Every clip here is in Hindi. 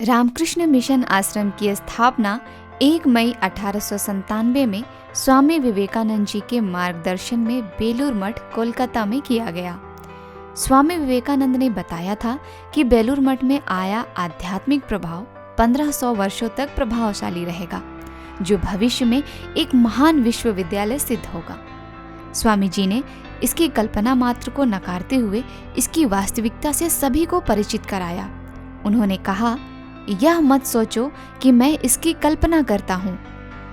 रामकृष्ण मिशन आश्रम की स्थापना 1 मई 1897 में स्वामी विवेकानंद जी के मार्गदर्शन में बेलूर मठ कोलकाता में किया गया। स्वामी विवेकानंद ने बताया था कि बेलूर मठ में आया आध्यात्मिक प्रभाव 1500 वर्षों तक प्रभावशाली रहेगा, जो भविष्य में एक महान विश्वविद्यालय सिद्ध होगा। स्वामी जी ने इसकी कल्पना मात्र को नकारते हुए इसकी वास्तविकता से सभी को परिचित कराया। उन्होंने कहा, यह मत सोचो कि मैं इसकी कल्पना करता हूँ,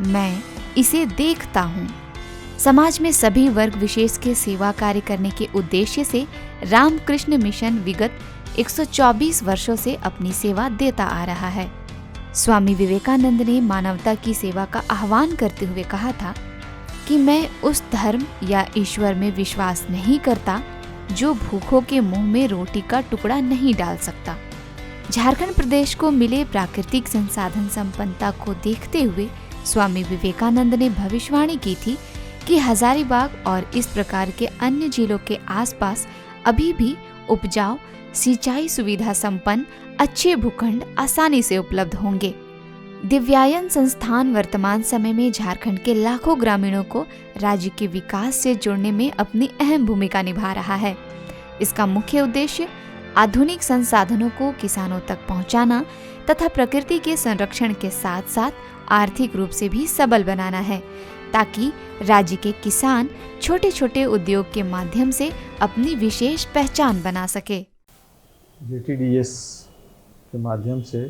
मैं इसे देखता हूँ। समाज में सभी वर्ग विशेष के सेवा कार्य करने के उद्देश्य से रामकृष्ण मिशन विगत 124 वर्षों से अपनी सेवा देता आ रहा है। स्वामी विवेकानंद ने मानवता की सेवा का आह्वान करते हुए कहा था कि मैं उस धर्म या ईश्वर में विश्वास नहीं करता जो भूखों के मुंह में रोटी का टुकड़ा नहीं डाल सकता। झारखंड प्रदेश को मिले प्राकृतिक संसाधन संपन्नता को देखते हुए स्वामी विवेकानंद ने भविष्यवाणी की थी कि हजारीबाग और इस प्रकार के अन्य जिलों के आसपास अभी भी उपजाऊ, सिंचाई सुविधा संपन्न अच्छे भूखंड आसानी से उपलब्ध होंगे। दिव्यायन संस्थान वर्तमान समय में झारखंड के लाखों ग्रामीणों को राज्य के विकास से जोड़ने में अपनी अहम भूमिका निभा रहा है। इसका मुख्य उद्देश्य आधुनिक संसाधनों को किसानों तक पहुंचाना तथा प्रकृति के संरक्षण के साथ साथ आर्थिक रूप से भी सबल बनाना है, ताकि राज्य के किसान छोटे छोटे उद्योग के माध्यम से अपनी विशेष पहचान बना सके। JTDS के माध्यम से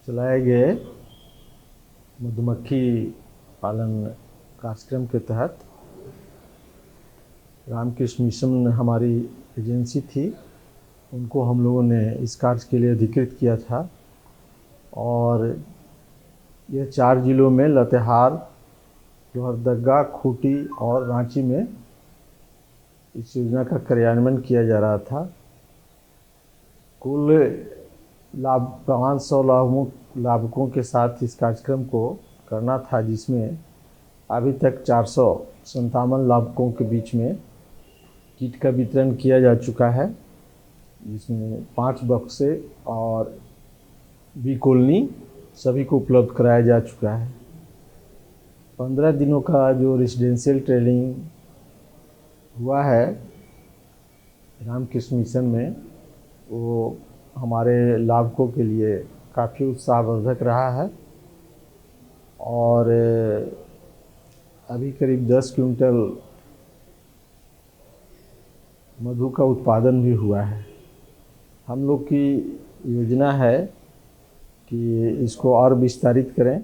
चलाए गए मधुमक्खी पालन कार्यक्रम के तहत रामकृष्ण मिशन हमारी एजेंसी थी, उनको हम लोगों ने इस कार्य के लिए अधिकृत किया था। और ये 4 जिलों में लातेहार, लोहरदगा, खूंटी और रांची में इस योजना का कार्यान्वयन किया जा रहा था। कुल 500 लाभुकों के साथ इस कार्यक्रम को करना था, जिसमें अभी तक 457 लाभुकों के बीच में किट का वितरण किया जा चुका है, जिसमें 5 बक्से और बी कॉलोनी सभी को उपलब्ध कराया जा चुका है। 15 दिनों का जो रेजिडेंशियल ट्रेनिंग हुआ है रामकृष्ण मिशन में, वो हमारे लाभुकों के लिए काफ़ी उत्साहवर्धक रहा है। और अभी करीब 10 क्विंटल मधु का उत्पादन भी हुआ है। हम लोग की योजना है कि इसको और विस्तारित करें।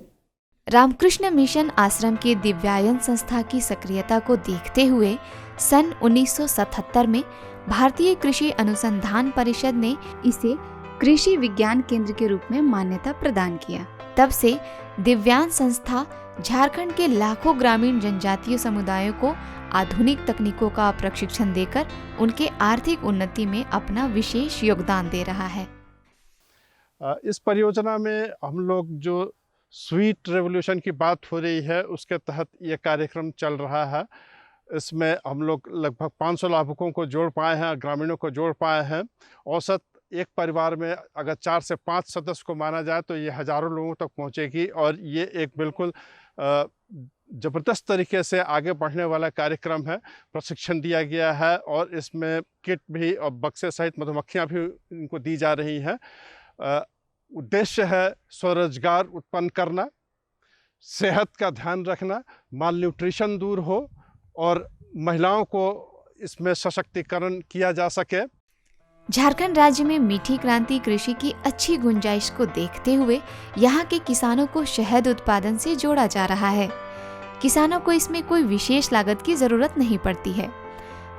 रामकृष्ण मिशन आश्रम के दिव्यायन संस्था की सक्रियता को देखते हुए सन 1977 में भारतीय कृषि अनुसंधान परिषद ने इसे कृषि विज्ञान केंद्र के रूप में मान्यता प्रदान किया। तब से दिव्यांग संस्था झारखंड के लाखों ग्रामीण जनजातीय समुदायों को आधुनिक तकनीकों का प्रशिक्षण देकर उनके आर्थिक उन्नति में अपना विशेष योगदान दे रहा है। इस परियोजना में हम लोग जो स्वीट रेवोल्यूशन की बात हो रही है, उसके तहत ये कार्यक्रम चल रहा है। इसमें हम लोग लगभग 500 लाभुकों को जोड़ पाए हैं, ग्रामीणों को जोड़ पाए हैं। औसत एक परिवार में अगर 4 से 5 सदस्य को माना जाए तो ये हज़ारों लोगों तक पहुंचेगी। और ये एक बिल्कुल ज़बरदस्त तरीके से आगे बढ़ने वाला कार्यक्रम है। प्रशिक्षण दिया गया है और इसमें किट भी और बक्से सहित मधुमक्खियाँ भी इनको दी जा रही हैं। उद्देश्य है स्वरोजगार उत्पन्न करना, सेहत का ध्यान रखना, माल न्यूट्रिशन दूर हो और महिलाओं को इसमें सशक्तिकरण किया जा सके। झारखंड राज्य में मीठी क्रांति कृषि की अच्छी गुंजाइश को देखते हुए यहाँ के किसानों को शहद उत्पादन से जोड़ा जा रहा है। किसानों को इसमें कोई विशेष लागत की जरूरत नहीं पड़ती है।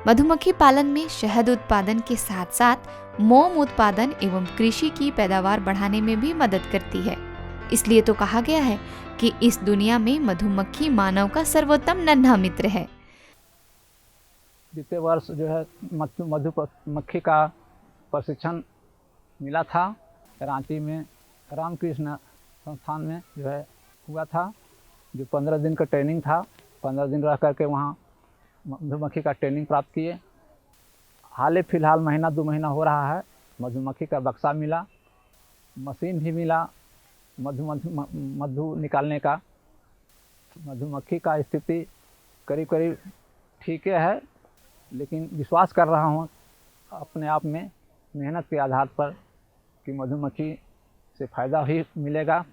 मधुमक्खी पालन में शहद उत्पादन के साथ साथ मोम उत्पादन एवं कृषि की पैदावार बढ़ाने में भी मदद करती है। इसलिए तो कहा गया है कि इस दुनिया में मधुमक्खी मानव का सर्वोत्तम नन्हा मित्र है। बीते वर्ष जो है मधुमक्खी का प्रशिक्षण मिला था, रांची में रामकृष्ण संस्थान में जो है हुआ था, जो 15 दिन का ट्रेनिंग था। 15 दिन रह करके वहाँ मधुमक्खी का ट्रेनिंग प्राप्त किए। हाल ही फिलहाल महीना 2 महीना हो रहा है मधुमक्खी का बक्सा मिला, मशीन भी मिला मधु निकालने का। मधुमक्खी का स्थिति करीब करीब ठीक है, लेकिन विश्वास कर रहा हूँ अपने आप में मेहनत के आधार पर कि मधुमक्खी से फ़ायदा ही मिलेगा।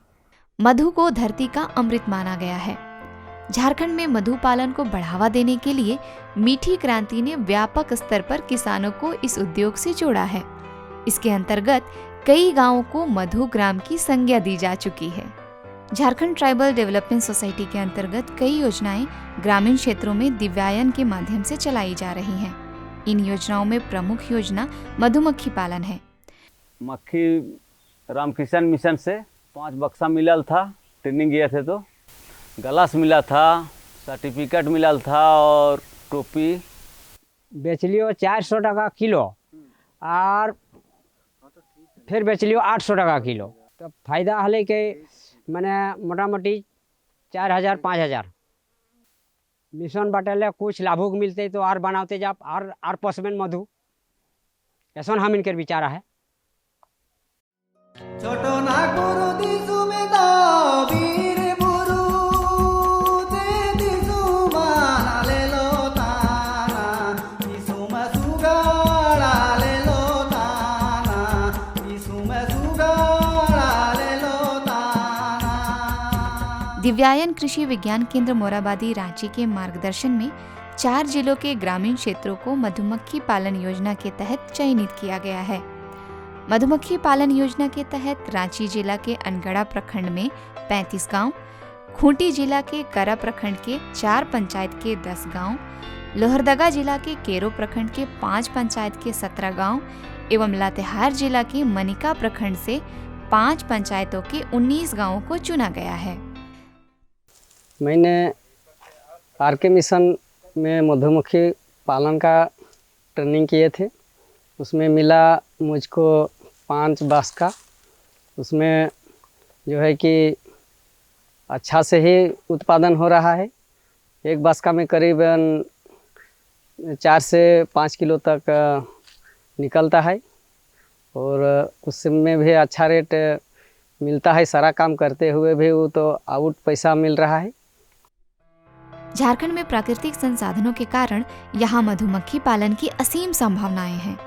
मधु को धरती का अमृत माना गया है। झारखंड में मधु पालन को बढ़ावा देने के लिए मीठी क्रांति ने व्यापक स्तर पर किसानों को इस उद्योग से जोड़ा है। इसके अंतर्गत कई गांवों को मधु ग्राम की संज्ञा दी जा चुकी है। झारखंड ट्राइबल डेवलपमेंट सोसाइटी के अंतर्गत कई योजनाएं ग्रामीण क्षेत्रों में दिव्यायन के माध्यम से चलाई जा रही हैं। इन योजनाओं में प्रमुख योजना मधुमक्खी पालन है। मक्खी रामकृष्ण मिशन से 5 बक्सा मिलल था, ट्रेनिंग किए थे तो गलास मिला था, सर्टिफिकेट मिलल था और टोपी। बेच लियो 400 टका किलो और फिर बेच लियो 800 टका किलो। तो फायदा हले के मैंने मोटा मोटी 4000-5000 मिशन बटले कुछ लाभुक मिलते तो और बनाते जाप और पसमेन मधु ऐसा हम इनके विचारा है। छोटो ना करो दिसु में दाबीर बुरु दे दिसु माना ले लो ताना दिसु में सुगाड़ा ले लो ताना दिसु में सुगाड़ा ले लो ताना। दिव्यायन कृषि विज्ञान केंद्र मोराबादी रांची के मार्गदर्शन में 4 जिलों के ग्रामीण क्षेत्रों को मधुमक्खी पालन योजना के तहत चयनित किया गया है। मधुमक्खी पालन योजना के तहत रांची जिला के अनगढ़ा प्रखंड में 35 गांव, खूंटी जिला के करा प्रखंड के 4 पंचायत के 10 गांव, लोहरदगा जिला के केरो प्रखंड के 5 पंचायत के 17 गांव एवं लातेहार जिला के मनिका प्रखंड से 5 पंचायतों के 19 गांवों को चुना गया है। मैंने आरके मिशन में मधुमक्खी पालन का ट्रेनिंग किए थे। उसमें मिला मुझको 5 बास्का। उसमें जो है कि अच्छा से ही उत्पादन हो रहा है। एक बास्का में करीबन 4 से 5 किलो तक निकलता है और उसमें भी अच्छा रेट मिलता है। सारा काम करते हुए भी वो तो आउट पैसा मिल रहा है। झारखंड में प्राकृतिक संसाधनों के कारण यहाँ मधुमक्खी पालन की असीम संभावनाएं हैं।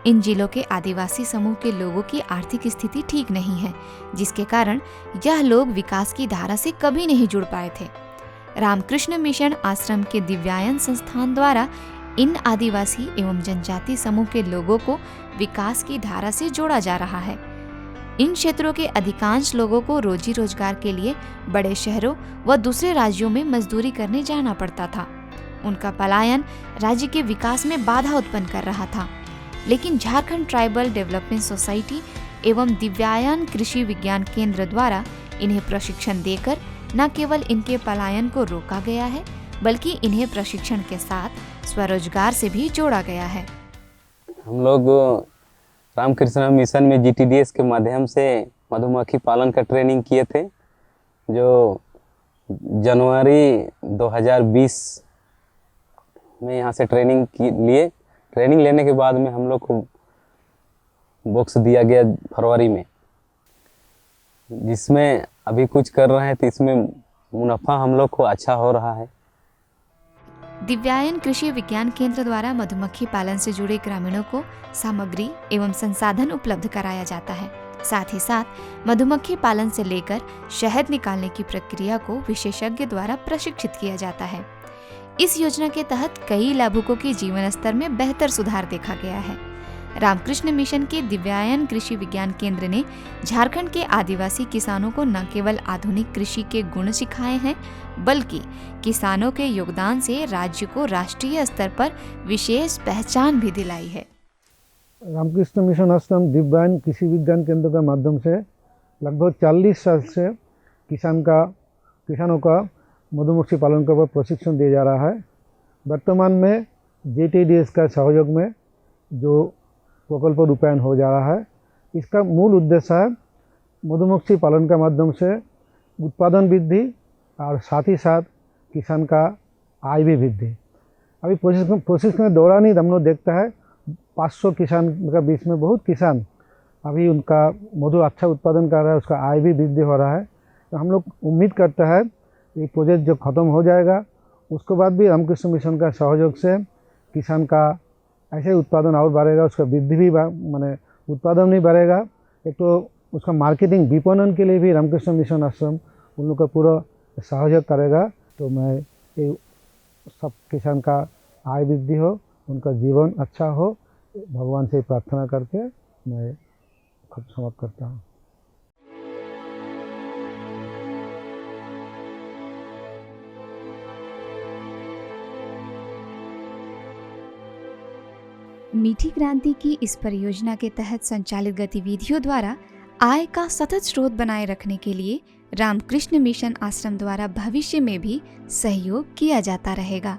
इन जिलों के आदिवासी समूह के लोगों की आर्थिक स्थिति ठीक नहीं है, जिसके कारण यह लोग विकास की धारा से कभी नहीं जुड़ पाए थे। रामकृष्ण मिशन आश्रम के दिव्यायन संस्थान द्वारा इन आदिवासी एवं जनजाति समूह के लोगों को विकास की धारा से जोड़ा जा रहा है। इन क्षेत्रों के अधिकांश लोगों को रोजी रोजगार के लिए बड़े शहरों व दूसरे राज्यों में मजदूरी करने जाना पड़ता था। उनका पलायन राज्य के विकास में बाधा उत्पन्न कर रहा था। लेकिन झारखंड ट्राइबल डेवलपमेंट सोसाइटी एवं दिव्यायन कृषि विज्ञान केंद्र द्वारा इन्हें प्रशिक्षण देकर न केवल इनके पलायन को रोका गया है, बल्कि इन्हें प्रशिक्षण के साथ स्वरोजगार से भी जोड़ा गया है। हम लोग रामकृष्ण मिशन में GTDS के माध्यम से मधुमक्खी पालन का ट्रेनिंग किए थे, जो जनवरी 2020 में यहाँ से लिए। ट्रेनिंग लेने के बाद में हम लोग को बॉक्स दिया गया फरवरी में, जिसमें अभी कुछ कर रहे हैं तो इसमें मुनाफा हम लोग को अच्छा हो रहा है। दिव्यायन कृषि विज्ञान केंद्र द्वारा मधुमक्खी पालन से जुड़े ग्रामीणों को सामग्री एवं संसाधन उपलब्ध कराया जाता है। साथ ही साथ मधुमक्खी पालन से लेकर शहद निकालने की प्रक्रिया को विशेषज्ञ द्वारा प्रशिक्षित किया जाता है। इस योजना के तहत कई लाभुकों के जीवन स्तर में बेहतर सुधार देखा गया है। रामकृष्ण मिशन के दिव्यायन कृषि विज्ञान केंद्र ने झारखंड के आदिवासी किसानों को न केवल आधुनिक कृषि के गुण सिखाए हैं, बल्कि किसानों के योगदान से राज्य को राष्ट्रीय स्तर पर विशेष पहचान भी दिलाई है। रामकृष्ण मिशन आश्रम दिव्यायन कृषि विज्ञान केंद्र के माध्यम से लगभग 40 साल से किसानों का मधुमक्खी पालन के ऊपर प्रशिक्षण दिया जा रहा है। वर्तमान में JTDS का सहयोग में जो प्रकल्प रूपायन हो जा रहा है, इसका मूल उद्देश्य है मधुमक्खी पालन के माध्यम से उत्पादन वृद्धि और साथ ही साथ किसान का आय भी वृद्धि। अभी प्रशिक्षण के दौरान ही हम लोग देखता है 500 किसान का बीच में बहुत किसान अभी उनका मधु अच्छा उत्पादन कर रहा है, उसका आय भी वृद्धि हो रहा है। तो हम लोग उम्मीद करते हैं ये प्रोजेक्ट जब ख़त्म हो जाएगा उसके बाद भी रामकृष्ण मिशन का सहयोग से किसान का ऐसे उत्पादन और बढ़ेगा, उसका वृद्धि भी माने उत्पादन भी बढ़ेगा। एक तो उसका मार्केटिंग विपणन के लिए भी रामकृष्ण मिशन आश्रम उन लोग का पूरा सहयोग करेगा। तो मैं ये सब किसान का आय वृद्धि हो, उनका जीवन अच्छा हो, भगवान से प्रार्थना करके मैं समाप्त करता हूँ। मीठी क्रांति की इस परियोजना के तहत संचालित गतिविधियों द्वारा आय का सतत स्रोत बनाए रखने के लिए रामकृष्ण मिशन आश्रम द्वारा भविष्य में भी सहयोग किया जाता रहेगा।